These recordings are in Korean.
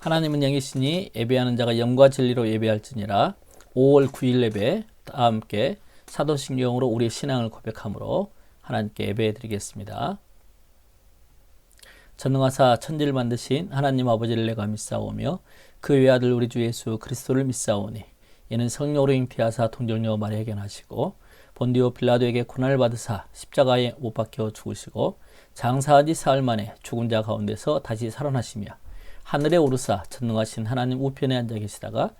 하나님은 영이시니 예배하는 자가 영과 진리로 예배할지니라. 5월 9일 예배 다 함께 사도신경으로 우리의 신앙을 고백함으로 하나님께 예배해 드리겠습니다. 전능하사 천지를 만드신 하나님 아버지를 내가 믿사오며 그 외아들 우리 주 예수 그리스도를 믿사오니 이는 성령으로 잉태하사 동정녀 마리아에게 나시고 본디오 빌라도에게 고난을 받으사 십자가에 못 박혀 죽으시고 장사한 지 사흘 만에 죽은 자 가운데서 다시 살아나시며 하늘에 오르사 전능하신 하나님 우편에 앉아 계시다가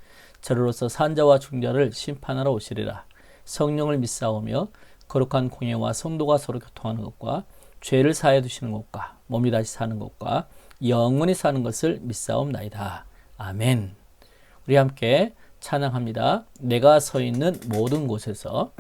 저로서 산자와 중자를 심판하러 오시리라. 성령을 믿사오며 거룩한 공예와 성도가 서로 교통하는 것과 죄를 사해 두시는 것과 몸이 다시 사는 것과 영원히 사는 것을 믿사옵나이다. 아멘. 우리 함께 찬양합니다. 내가 서 있는 모든 곳에서.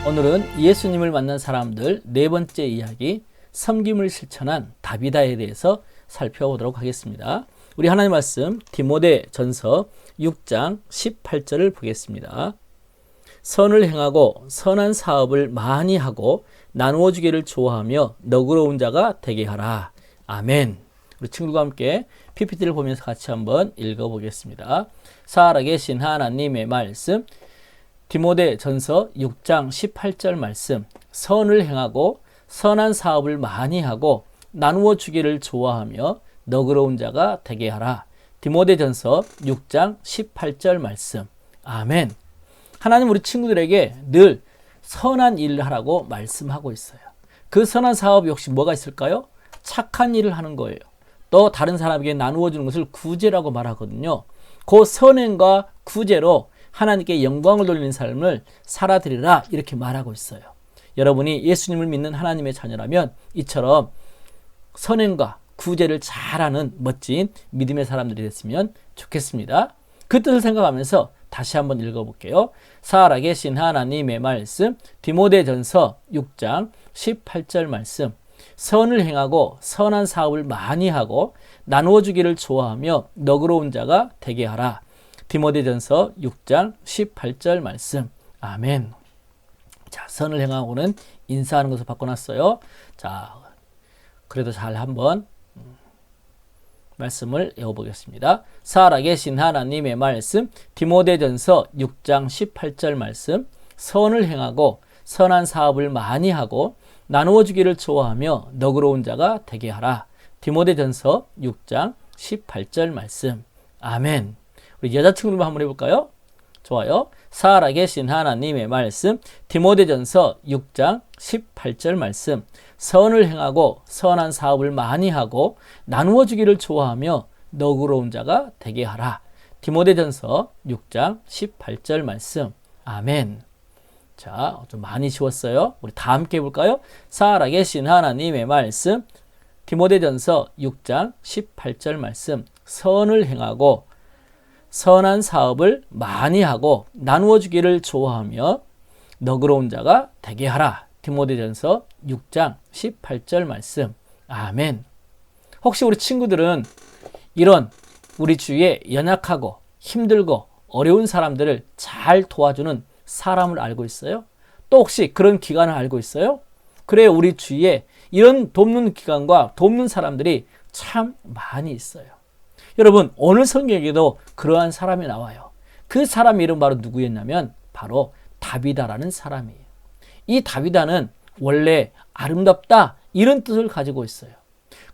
오늘은 예수님을 만난 사람들 네 번째 이야기, 섬김을 실천한 다비다에 대해서 살펴보도록 하겠습니다. 우리 하나님 말씀 디모데 전서 6장 18절을 보겠습니다. 선을 행하고 선한 사업을 많이 하고 나누어 주기를 좋아하며 너그러운 자가 되게 하라. 아멘. 우리 친구들과 함께 PPT를 보면서 같이 한번 읽어보겠습니다. 살아계신 하나님의 말씀, 디모데 전서 6장 18절 말씀, 선을 행하고 선한 사업을 많이 하고 나누어 주기를 좋아하며 너그러운 자가 되게 하라. 디모데 전서 6장 18절 말씀. 아멘. 하나님 우리 친구들에게 늘 선한 일을 하라고 말씀하고 있어요. 그 선한 사업 역시 뭐가 있을까요? 착한 일을 하는 거예요. 또 다른 사람에게 나누어 주는 것을 구제라고 말하거든요. 그 선행과 구제로 하나님께 영광을 돌리는 삶을 살아드리라 이렇게 말하고 있어요. 여러분이 예수님을 믿는 하나님의 자녀라면 이처럼 선행과 구제를 잘하는 멋진 믿음의 사람들이 됐으면 좋겠습니다. 그 뜻을 생각하면서 다시 한번 읽어볼게요. 살아계신 하나님의 말씀, 디모데전서 6장 18절 말씀, 선을 행하고 선한 사업을 많이 하고 나누어 주기를 좋아하며 너그러운 자가 되게 하라. 디모데전서 6장 18절 말씀. 아멘. 자, 선을 행하고는 인사하는 것을 바꿔놨어요. 자, 그래도 잘 한번 말씀을 읽어보겠습니다. 살아계신 하나님의 말씀, 디모데전서 6장 18절 말씀, 선을 행하고 선한 사업을 많이 하고 나누어 주기를 좋아하며 너그러운 자가 되게 하라. 디모데전서 6장 18절 말씀. 아멘. 우리 여자친구들만 한번 해볼까요? 좋아요. 살아계신 하나님의 말씀, 디모데전서 6장 18절 말씀, 선을 행하고 선한 사업을 많이 하고 나누어 주기를 좋아하며 너그러운 자가 되게 하라. 디모데전서 6장 18절 말씀. 아멘. 자, 좀 많이 쉬웠어요. 우리 다 함께 해볼까요? 살아계신 하나님의 말씀. 디모데전서 6장 18절 말씀. 선을 행하고 선한 사업을 많이 하고 나누어 주기를 좋아하며 너그러운 자가 되게 하라. 디모데전서 6장 18절 말씀. 아멘. 혹시 우리 친구들은 이런 우리 주위에 연약하고 힘들고 어려운 사람들을 잘 도와주는 사람을 알고 있어요? 또 혹시 그런 기관을 알고 있어요? 그래, 우리 주위에 이런 돕는 기관과 돕는 사람들이 참 많이 있어요. 여러분, 오늘 성경에도 그러한 사람이 나와요. 그 사람 이름 바로 누구였냐면 바로 다비다라는 사람이에요. 이 다비다는 원래 아름답다 이런 뜻을 가지고 있어요.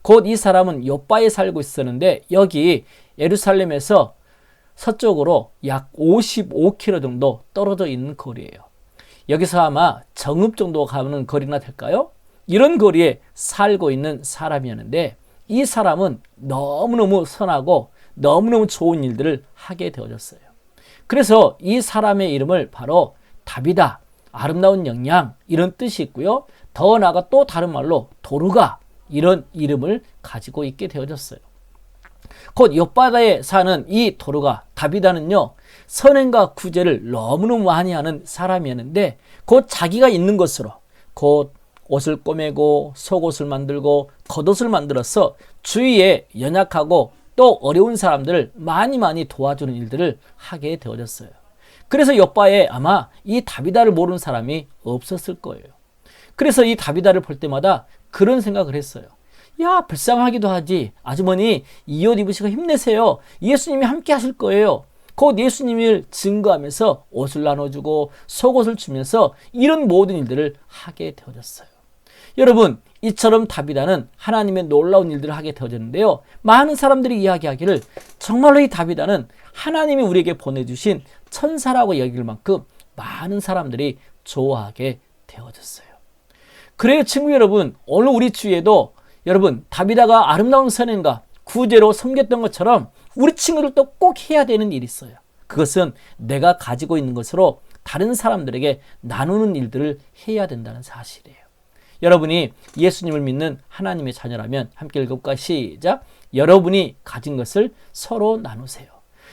곧 이 사람은 욥바에 살고 있었는데 여기 예루살렘에서 서쪽으로 약 55km 정도 떨어져 있는 거리예요. 여기서 아마 정읍 정도 가는 거리나 될까요? 이런 거리에 살고 있는 사람이었는데 이 사람은 너무너무 선하고 너무너무 좋은 일들을 하게 되어졌어요. 그래서 이 사람의 이름을 바로 다비다, 아름다운 영양 이런 뜻이 있고요. 더 나아가 또 다른 말로 도르가 이런 이름을 가지고 있게 되어졌어요. 곧 욥바다에 사는 이 도르가 다비다는요, 선행과 구제를 너무너무 많이 하는 사람이었는데 곧 자기가 있는 것으로 곧 옷을 꼬매고 속옷을 만들고 겉옷을 만들어서 주위에 연약하고 또 어려운 사람들을 많이 도와주는 일들을 하게 되어졌어요. 그래서 욥바에 아마 이 다비다를 모르는 사람이 없었을 거예요. 그래서 이 다비다를 볼 때마다 그런 생각을 했어요. 야, 불쌍하기도 하지. 아주머니, 이 옷 입으시고 힘내세요. 예수님이 함께 하실 거예요. 곧 예수님을 증거하면서 옷을 나눠주고 속옷을 주면서 이런 모든 일들을 하게 되어졌어요. 여러분, 이처럼 다비다는 하나님의 놀라운 일들을 하게 되어졌는데요. 많은 사람들이 이야기하기를 정말로 이 다비다는 하나님이 우리에게 보내주신 천사라고 여길 만큼 많은 사람들이 좋아하게 되어졌어요. 그래요, 친구 여러분, 오늘 우리 주위에도 여러분, 다비다가 아름다운 선행과 구제로 섬겼던 것처럼 우리 친구들도 꼭 해야 되는 일이 있어요. 그것은 내가 가지고 있는 것으로 다른 사람들에게 나누는 일들을 해야 된다는 사실이에요. 여러분이 예수님을 믿는 하나님의 자녀라면 함께 읽어볼까요? 시작. 여러분이 가진 것을 서로 나누세요.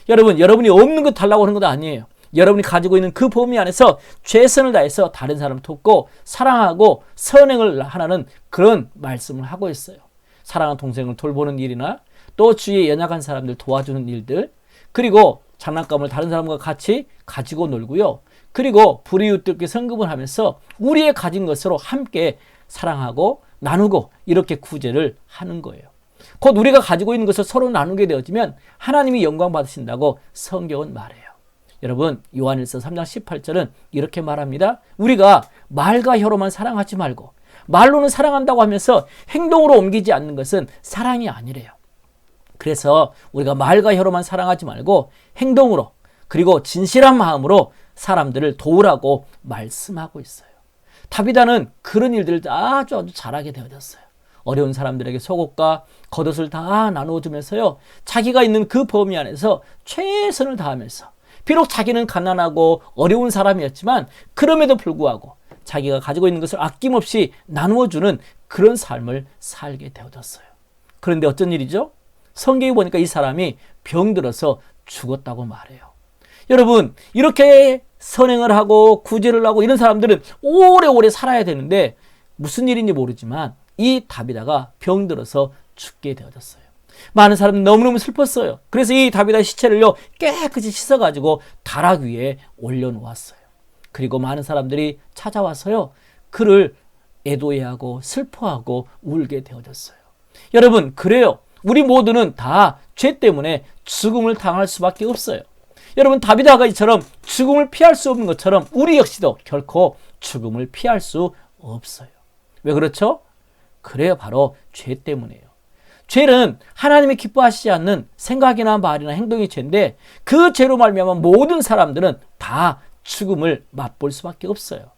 여러분이 없는 것 달라고 하는 것도 아니에요. 여러분이 가지고 있는 그 범위 안에서 최선을 다해서 다른 사람을 돕고 사랑하고 선행을 하라는 그런 말씀을 하고 있어요. 사랑하는 동생을 돌보는 일이나 또 주위에 연약한 사람들 도와주는 일들, 그리고 장난감을 다른 사람과 같이 가지고 놀고요. 그리고 불이웃들께 성금을 하면서 우리의 가진 것으로 함께 사랑하고 나누고 이렇게 구제를 하는 거예요. 곧 우리가 가지고 있는 것을 서로 나누게 되어지면 하나님이 영광 받으신다고 성경은 말해요. 여러분, 요한일서 3장 18절은 이렇게 말합니다. 우리가 말과 혀로만 사랑하지 말고 말로는 사랑한다고 하면서 행동으로 옮기지 않는 것은 사랑이 아니래요. 그래서 우리가 말과 혀로만 사랑하지 말고 행동으로 그리고 진실한 마음으로 사람들을 도우라고 말씀하고 있어요. 다비다는 그런 일들을 아주 잘하게 되어졌어요. 어려운 사람들에게 속옷과 겉옷을 다 나누어주면서요, 자기가 있는 그 범위 안에서 최선을 다하면서 비록 자기는 가난하고 어려운 사람이었지만 그럼에도 불구하고 자기가 가지고 있는 것을 아낌없이 나누어주는 그런 삶을 살게 되어졌어요. 그런데 어쩐 일이죠? 성경에 보니까 이 사람이 병들어서 죽었다고 말해요. 여러분, 이렇게 선행을 하고 구제를 하고 이런 사람들은 오래오래 살아야 되는데 무슨 일인지 모르지만 이 다비다가 병들어서 죽게 되어졌어요. 많은 사람들이 너무너무 슬펐어요. 그래서 이 다비다 시체를요, 깨끗이 씻어가지고 다락 위에 올려놓았어요. 그리고 많은 사람들이 찾아와서요, 그를 애도해하고 슬퍼하고 울게 되어졌어요. 여러분, 그래요. 우리 모두는 다 죄 때문에 죽음을 당할 수밖에 없어요. 여러분, 다비다가 이처럼 죽음을 피할 수 없는 것처럼 우리 역시도 결코 죽음을 피할 수 없어요. 왜 그렇죠? 그래요, 바로 죄 때문이에요. 죄는 하나님이 기뻐하시지 않는 생각이나 말이나 행동이 죄인데 그 죄로 말미암아 모든 사람들은 다 죽음을 맛볼 수밖에 없어요.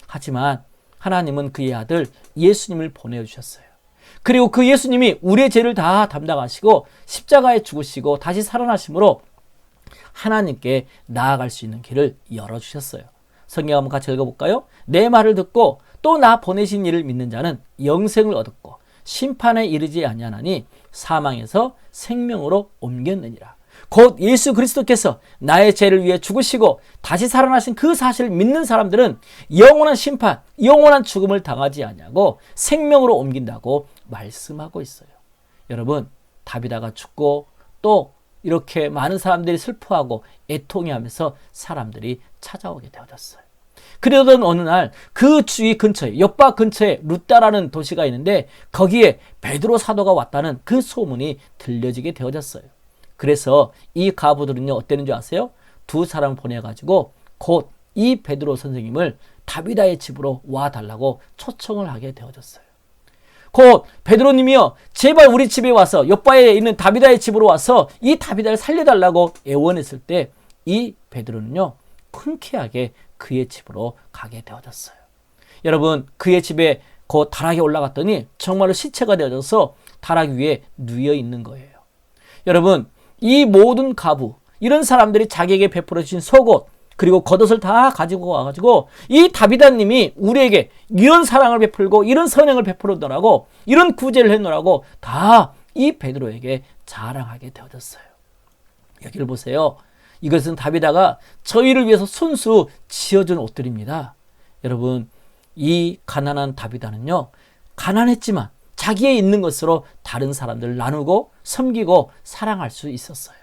하지만 하나님은 그의 아들 예수님을 보내주셨어요. 그리고 그 예수님이 우리의 죄를 다 담당하시고 십자가에 죽으시고 다시 살아나심으로 하나님께 나아갈 수 있는 길을 열어주셨어요. 성경 한번 같이 읽어볼까요? 내 말을 듣고 또 나 보내신 이를 믿는 자는 영생을 얻었고 심판에 이르지 아니하나니 사망에서 생명으로 옮겼느니라. 곧 예수 그리스도께서 나의 죄를 위해 죽으시고 다시 살아나신 그 사실을 믿는 사람들은 영원한 심판, 영원한 죽음을 당하지 아니하고 생명으로 옮긴다고 말씀하고 있어요. 여러분, 다비다가 죽고 또 이렇게 많은 사람들이 슬퍼하고 애통해하면서 사람들이 찾아오게 되어졌어요. 그러던 어느 날 그 주위 근처에, 옆바 근처에 루다라는 도시가 있는데 거기에 베드로 사도가 왔다는 그 소문이 들려지게 되어졌어요. 그래서 이 가부들은요, 어땠는지 아세요? 두 사람을 보내가지고 곧 이 베드로 선생님을 다비다의 집으로 와달라고 초청을 하게 되어졌어요. 곧 베드로님이요, 제발 우리 집에 와서 옆바에 있는 다비다의 집으로 와서 이 다비다를 살려달라고 애원했을 때 이 베드로는요, 흔쾌하게 그의 집으로 가게 되어졌어요. 여러분, 그의 집에 그 다락에 올라갔더니 정말로 시체가 되어져서 다락 위에 누워 있는 거예요. 여러분, 이 모든 가부, 이런 사람들이 자기에게 베풀어 주신 속옷 그리고 겉옷을 다 가지고 와가지고 이 다비다님이 우리에게 이런 사랑을 베풀고 이런 선행을 베풀어놓으라고, 이런 구제를 해놓으라고 다 이 베드로에게 자랑하게 되어졌어요. 여기를 보세요. 이것은 다비다가 저희를 위해서 손수 지어준 옷들입니다. 여러분, 이 가난한 다비다는요, 가난했지만 자기의 있는 것으로 다른 사람들을 나누고 섬기고 사랑할 수 있었어요.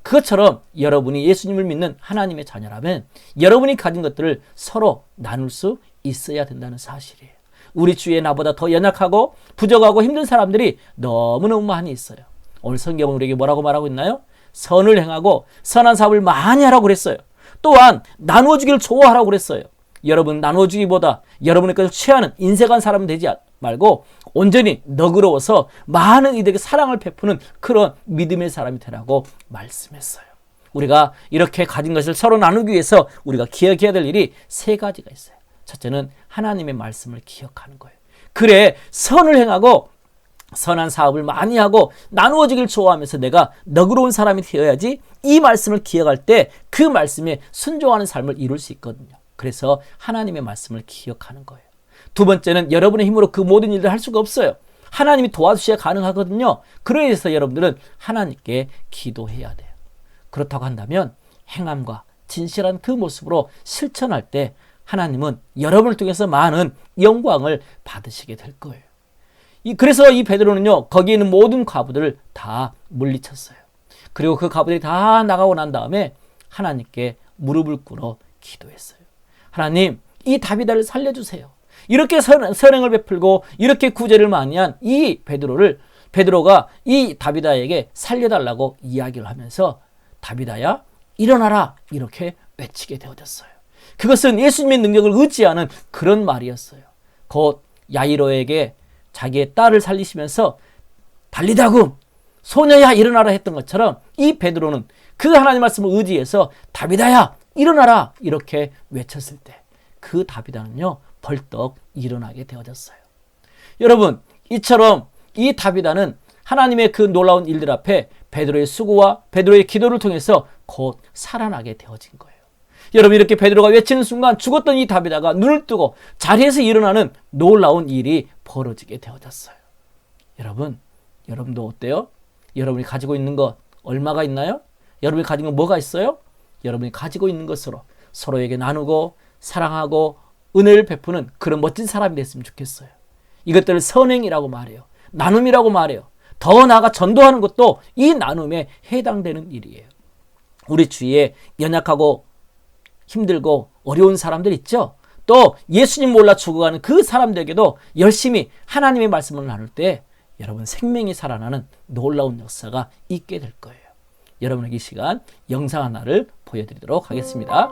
그것처럼 여러분이 예수님을 믿는 하나님의 자녀라면 여러분이 가진 것들을 서로 나눌 수 있어야 된다는 사실이에요. 우리 주위에 나보다 더 연약하고 부족하고 힘든 사람들이 너무너무 많이 있어요. 오늘 성경은 우리에게 뭐라고 말하고 있나요? 선을 행하고 선한 사업을 많이 하라고 그랬어요. 또한 나누어주기를 좋아하라고 그랬어요. 여러분, 나누어주기보다 여러분의 것을 취하는 인색한 사람은 되지 말고 온전히 너그러워서 많은 이들에게 사랑을 베푸는 그런 믿음의 사람이 되라고 말씀했어요. 우리가 이렇게 가진 것을 서로 나누기 위해서 우리가 기억해야 될 일이 세 가지가 있어요. 첫째는 하나님의 말씀을 기억하는 거예요. 그래, 선을 행하고 선한 사업을 많이 하고 나누어지길 좋아하면서 내가 너그러운 사람이 되어야지 이 말씀을 기억할 때 그 말씀에 순종하는 삶을 이룰 수 있거든요. 그래서 하나님의 말씀을 기억하는 거예요. 두 번째는 여러분의 힘으로 그 모든 일을 할 수가 없어요. 하나님이 도와주셔야 가능하거든요. 그래서 여러분들은 하나님께 기도해야 돼요. 그렇다고 한다면 행함과 진실한 그 모습으로 실천할 때 하나님은 여러분을 통해서 많은 영광을 받으시게 될 거예요. 그래서 이 베드로는요, 거기에 있는 모든 과부들을 다 물리쳤어요. 그리고 그 과부들이 다 나가고 난 다음에 하나님께 무릎을 꿇어 기도했어요. 하나님, 이 다비다를 살려주세요. 이렇게 선행을 베풀고 이렇게 구제를 많이 한 이 베드로가 이 다비다에게 살려달라고 이야기를 하면서 다비다야, 일어나라, 이렇게 외치게 되어졌어요. 그것은 예수님의 능력을 의지하는 그런 말이었어요. 곧 야이로에게 자기의 딸을 살리시면서 달리다굼, 소녀야 일어나라 했던 것처럼 이 베드로는 그 하나님 말씀을 의지해서 다비다야 일어나라 이렇게 외쳤을 때 그 다비다는요, 벌떡 일어나게 되어졌어요. 여러분, 이처럼 이 다비다는 하나님의 그 놀라운 일들 앞에 베드로의 수고와 베드로의 기도를 통해서 곧 살아나게 되어진 거예요. 여러분, 이렇게 베드로가 외치는 순간 죽었던 이 다비다가 눈을 뜨고 자리에서 일어나는 놀라운 일이 벌어지게 되어졌어요. 여러분도 어때요? 여러분이 가지고 있는 것 얼마가 있나요? 여러분이 가진 건 뭐가 있어요? 여러분이 가지고 있는 것으로 서로에게 나누고 사랑하고 은혜를 베푸는 그런 멋진 사람이 됐으면 좋겠어요. 이것들을 선행이라고 말해요. 나눔이라고 말해요. 더 나아가 전도하는 것도 이 나눔에 해당되는 일이에요. 우리 주위에 연약하고 힘들고 어려운 사람들 있죠? 또 예수님 몰라 죽어가는 그 사람들에게도 열심히 하나님의 말씀을 나눌 때 여러분 생명이 살아나는 놀라운 역사가 있게 될 거예요. 여러분에게 이 시간 영상 하나를 보여드리도록 하겠습니다.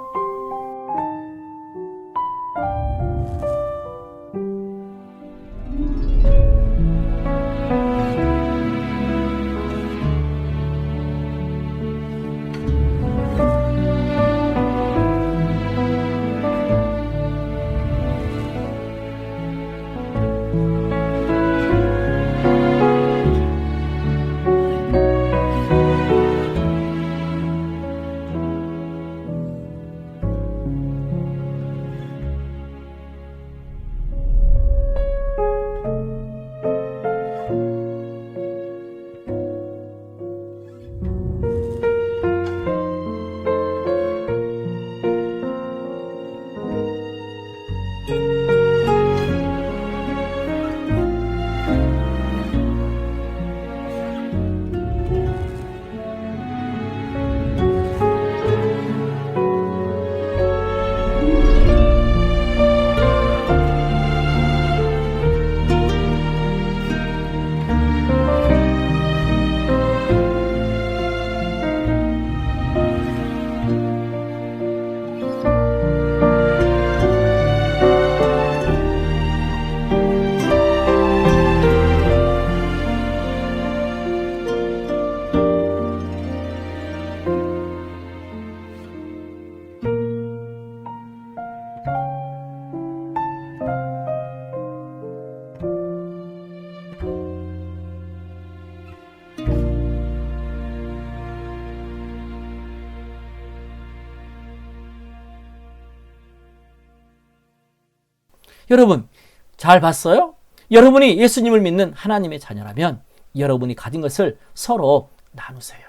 여러분 잘 봤어요? 여러분이 예수님을 믿는 하나님의 자녀라면 여러분이 가진 것을 서로 나누세요.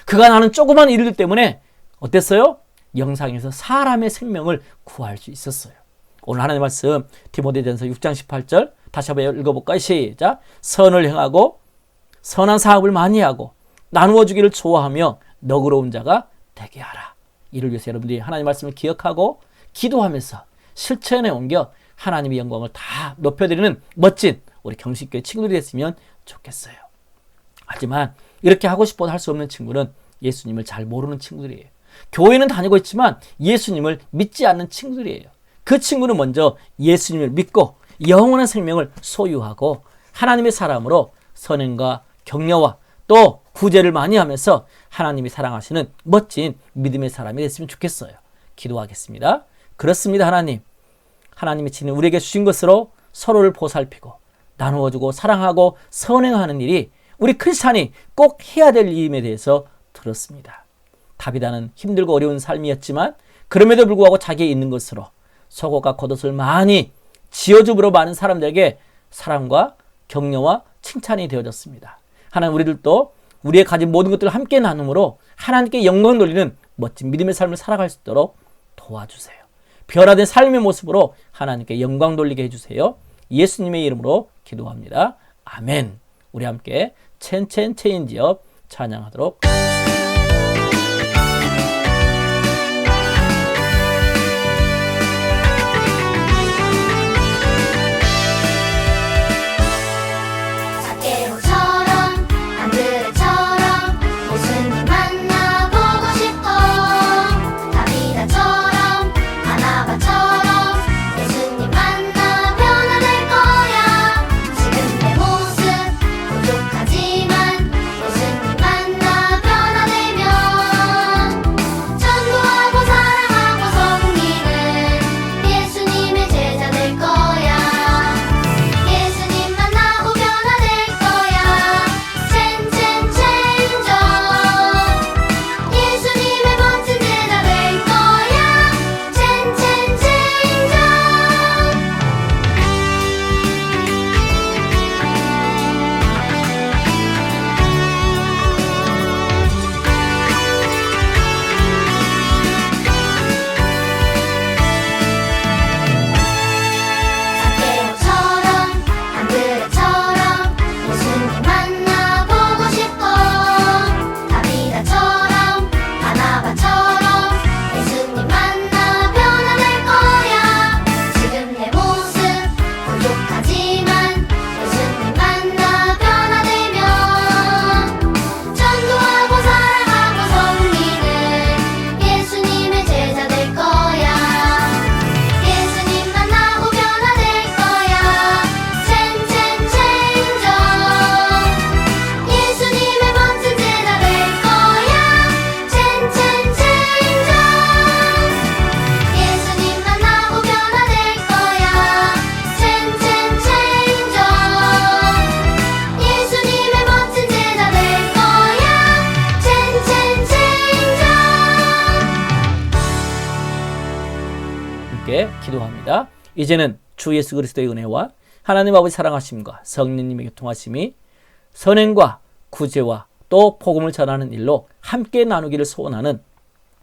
그가 나눈 조그만 일들 때문에 어땠어요? 영상에서 사람의 생명을 구할 수 있었어요. 오늘 하나님의 말씀 디모데전서 6장 18절 다시 한번 읽어볼까요? 시작. 선을 행하고 선한 사업을 많이 하고 나누어 주기를 좋아하며 너그러운 자가 되게 하라. 이를 위해서 여러분들이 하나님의 말씀을 기억하고 기도하면서 실천에 옮겨 하나님의 영광을 다 높여드리는 멋진 우리 경식교회 친구들이 됐으면 좋겠어요. 하지만 이렇게 하고 싶어도 할 수 없는 친구는 예수님을 잘 모르는 친구들이에요. 교회는 다니고 있지만 예수님을 믿지 않는 친구들이에요. 그 친구는 먼저 예수님을 믿고 영원한 생명을 소유하고 하나님의 사람으로 선행과 격려와 또 구제를 많이 하면서 하나님이 사랑하시는 멋진 믿음의 사람이 됐으면 좋겠어요. 기도하겠습니다. 그렇습니다. 하나님이 지금 우리에게 주신 것으로 서로를 보살피고 나누어주고 사랑하고 선행하는 일이 우리 크리스찬이 꼭 해야 될 일임에 대해서 들었습니다. 다비다는 힘들고 어려운 삶이었지만 그럼에도 불구하고 자기의 있는 것으로 속옷과 겉옷을 많이 지어줌으로 많은 사람들에게 사랑과 격려와 칭찬이 되어졌습니다. 하나님 우리들도 우리의 가진 모든 것들을 함께 나눔으로 하나님께 영광 돌리는 멋진 믿음의 삶을 살아갈 수 있도록 도와주세요. 변화된 삶의 모습으로 하나님께 영광 돌리게 해주세요. 예수님의 이름으로 기도합니다. 아멘. 우리 함께 체인지업 찬양하도록 기도합니다. 이제는 주 예수 그리스도의 은혜와 하나님 아버지 사랑하심과 성령님의 교통하심이 선행과 구제와 또 복음을 전하는 일로 함께 나누기를 소원하는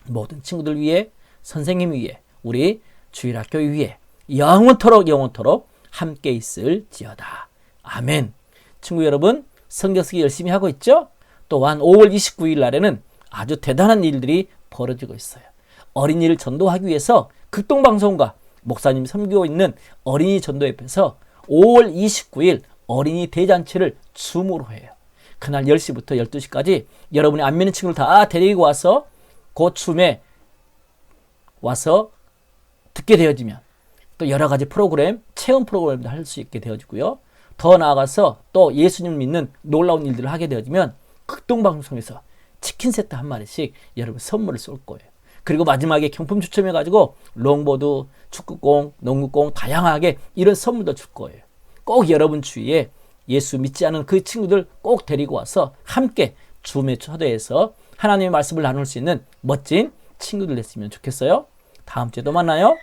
모든 친구들 위해 선생님 위해 우리 주일학교 위해 영원토록 함께 있을지어다. 아멘. 친구 여러분 성경 쓰기 열심히 하고 있죠? 또한 5월 29일 날에는 아주 대단한 일들이 벌어지고 있어요. 어린이를 전도하기 위해서 극동방송과 목사님이 섬기고 있는 어린이 전도협회에서 5월 29일 어린이 대잔치를 줌으로 해요. 그날 10시부터 12시까지 여러분이 안 믿는 친구를 다 데리고 와서 그 줌에 와서 듣게 되어지면 또 여러 가지 프로그램, 체험 프로그램도 할 수 있게 되어지고요. 더 나아가서 또 예수님을 믿는 놀라운 일들을 하게 되어지면 극동방송에서 치킨 세트 한 마리씩 여러분 선물을 쏠 거예요. 그리고 마지막에 경품 추첨해가지고 롱보드, 축구공, 농구공 다양하게 이런 선물도 줄 거예요. 꼭 여러분 주위에 예수 믿지 않은 그 친구들 꼭 데리고 와서 함께 줌에 초대해서 하나님의 말씀을 나눌 수 있는 멋진 친구들 됐으면 좋겠어요. 다음 주에 또 만나요.